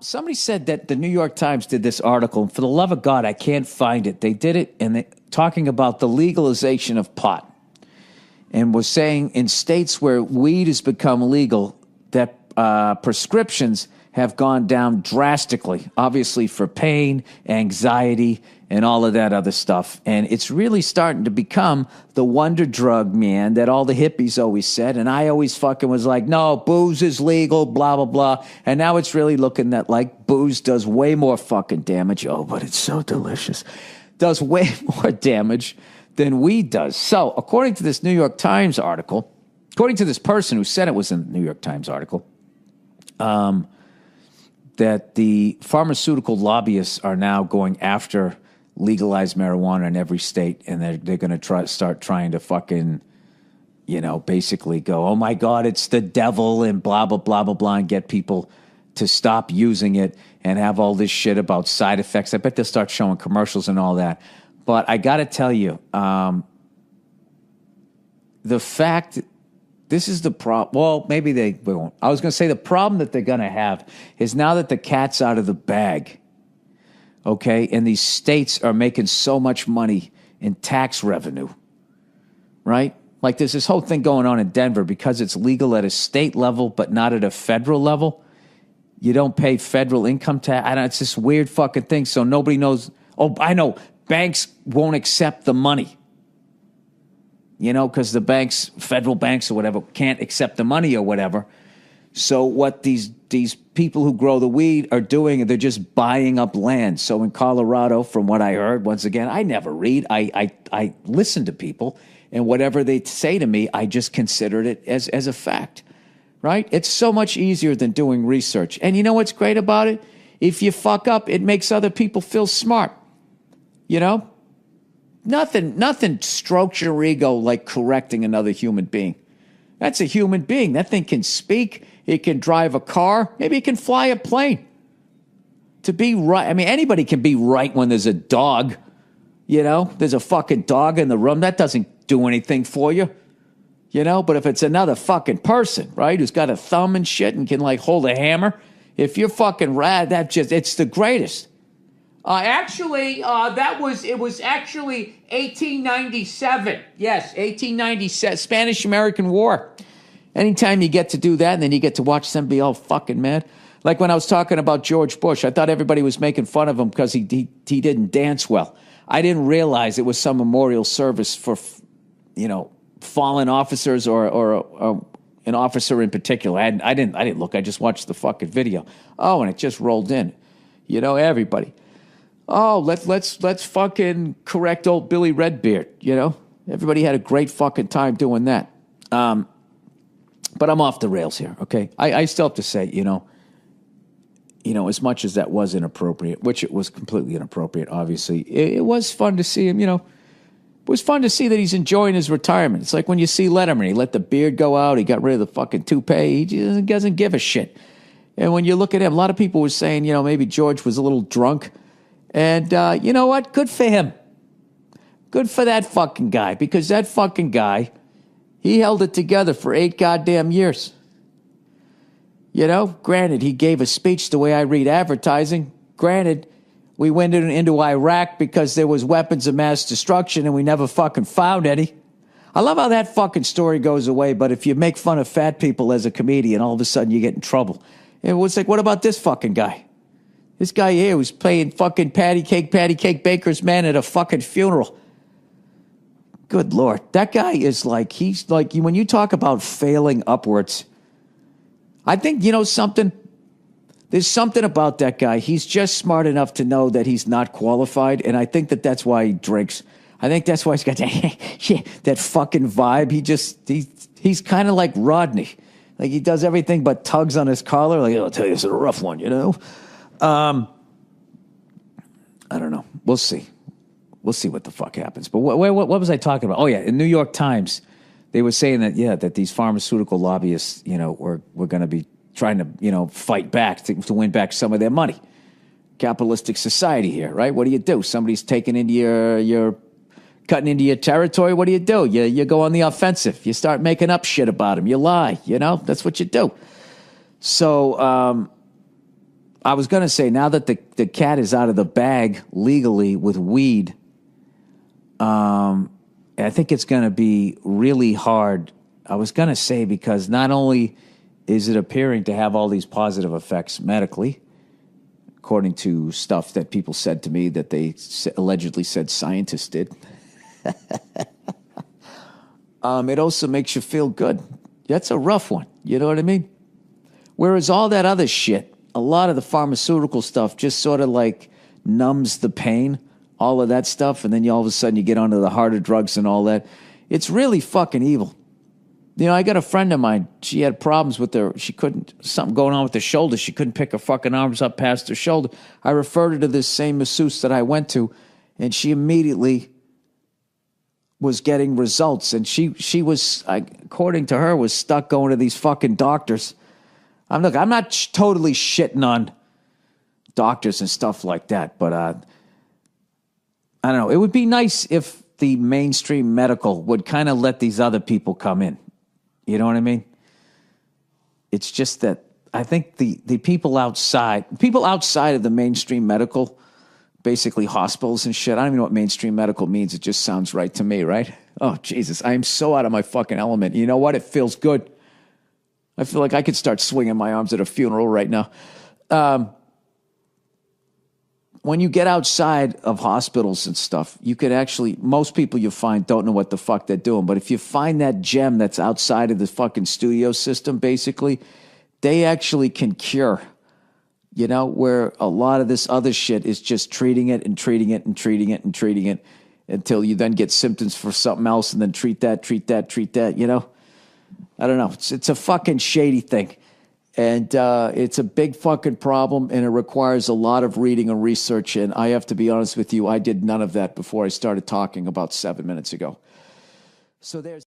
Somebody said that the New York Times did this article, and for the love of God, I can't find it. They did it, and talking about the legalization of pot, and was saying in states where weed has become legal, that prescriptions have gone down drastically, obviously for pain, anxiety, and all of that other stuff. And it's really starting to become the wonder drug, man, that all the hippies always said. And I always fucking was like, no, booze is legal, blah, blah, blah. And now it's really looking that like booze does way more fucking damage. Oh, but it's so delicious. Does way more damage than weed does. So according to this New York Times article, according to this person who said it was in the New York Times article, that the pharmaceutical lobbyists are now going after legalized marijuana in every state, and they're going to start trying to fucking, basically go, oh my God, it's the devil, and blah, blah, blah, blah, blah, and get people to stop using it and have all this shit about side effects. I bet they'll start showing commercials and all that. But I got to tell you, the fact... This is the problem. Well, maybe they won't. I was going to say the problem that they're going to have is now that the cat's out of the bag, okay, and these states are making so much money in tax revenue, right? Like there's this whole thing going on in Denver because it's legal at a state level but not at a federal level. You don't pay federal income tax. It's this weird fucking thing, so nobody knows. Oh, I know. Banks won't accept the money. Because the banks, federal banks or whatever, can't accept the money or whatever. So what these people who grow the weed are doing, they're just buying up land. So in Colorado, from what I heard, once again, I never read. I listen to people, and whatever they say to me, I just considered it as a fact, right? It's so much easier than doing research. And you know what's great about it? If you fuck up, it makes other people feel smart, Nothing strokes your ego like correcting another human being. That's a human being. That thing can speak. It can drive a car. Maybe it can fly a plane. To be right. I mean, anybody can be right when there's a dog. There's a fucking dog in the room. That doesn't do anything for you. But if it's another fucking person, right, who's got a thumb and shit and can like hold a hammer, if you're fucking rad, it's the greatest. It was actually 1897. Yes, 1897, Spanish-American War. Anytime you get to do that, and then you get to watch them be all fucking mad. Like when I was talking about George Bush, I thought everybody was making fun of him because he didn't dance well. I didn't realize it was some memorial service for, fallen officers or an officer in particular. I didn't look. I just watched the fucking video. Oh, and it just rolled in. Everybody. Oh, let's fucking correct old Billy Redbeard, Everybody had a great fucking time doing that. But I'm off the rails here, okay? I still have to say, as much as that was inappropriate, which it was completely inappropriate, obviously, it was fun to see him, It was fun to see that he's enjoying his retirement. It's like when you see Letterman, he let the beard go out, he got rid of the fucking toupee, he doesn't give a shit. And when you look at him, a lot of people were saying, maybe George was a little drunk. And you know what? Good for him. Good for that fucking guy. Because that fucking guy, he held it together for 8 goddamn years. Granted, he gave a speech the way I read advertising. Granted, we went into Iraq because there was weapons of mass destruction and we never fucking found any. I love how that fucking story goes away, but if you make fun of fat people as a comedian, all of a sudden you get in trouble. It was like, what about this fucking guy? This guy here was playing fucking patty cake baker's man at a fucking funeral. Good Lord. That guy is like, he's like, when you talk about failing upwards, I think, something, there's something about that guy. He's just smart enough to know that he's not qualified, and I think that's why he drinks. I think that's why he's got that fucking vibe. He's kind of like Rodney. Like he does everything but tugs on his collar. Like, I'll tell you, it's a rough one, I don't know. We'll see. We'll see what the fuck happens. But what was I talking about? Oh, yeah. In New York Times, they were saying that these pharmaceutical lobbyists, were going to be trying to, fight back to win back some of their money. Capitalistic society here, right? What do you do? Somebody's taking into your cutting into your territory. What do? You go on the offensive. You start making up shit about them. You lie. That's what you do. So, I was going to say, now that the cat is out of the bag legally with weed, I think it's going to be really hard. I was going to say, because not only is it appearing to have all these positive effects medically, according to stuff that people said to me that they allegedly said scientists did, it also makes you feel good. That's a rough one. You know what I mean? Whereas all that other shit, a lot of the pharmaceutical stuff just sort of like numbs the pain, all of that stuff, and then all of a sudden you get onto the harder drugs and all that. It's really fucking evil. You know, I got a friend of mine, she had problems with something going on with her shoulder. She couldn't pick her fucking arms up past her shoulder. I referred her to this same masseuse that I went to, and she immediately was getting results. And she was, according to her, was stuck going to these fucking doctors. I'm not totally shitting on doctors and stuff like that, but I don't know. It would be nice if the mainstream medical would kind of let these other people come in. You know what I mean? It's just that I think the people outside of the mainstream medical, basically hospitals and shit, I don't even know what mainstream medical means. It just sounds right to me, right? Oh, Jesus, I am so out of my fucking element. You know what? It feels good. I feel like I could start swinging my arms at a funeral right now. When you get outside of hospitals and stuff, you could actually, most people you find don't know what the fuck they're doing. But if you find that gem that's outside of the fucking studio system, basically, they actually can cure. You know, where a lot of this other shit is just treating it and treating it and treating it and treating it until you then get symptoms for something else and then treat that, you know? I don't know. It's a fucking shady thing. And it's a big fucking problem, and it requires a lot of reading and research. And I have to be honest with you, I did none of that before I started talking about 7 minutes ago. So there's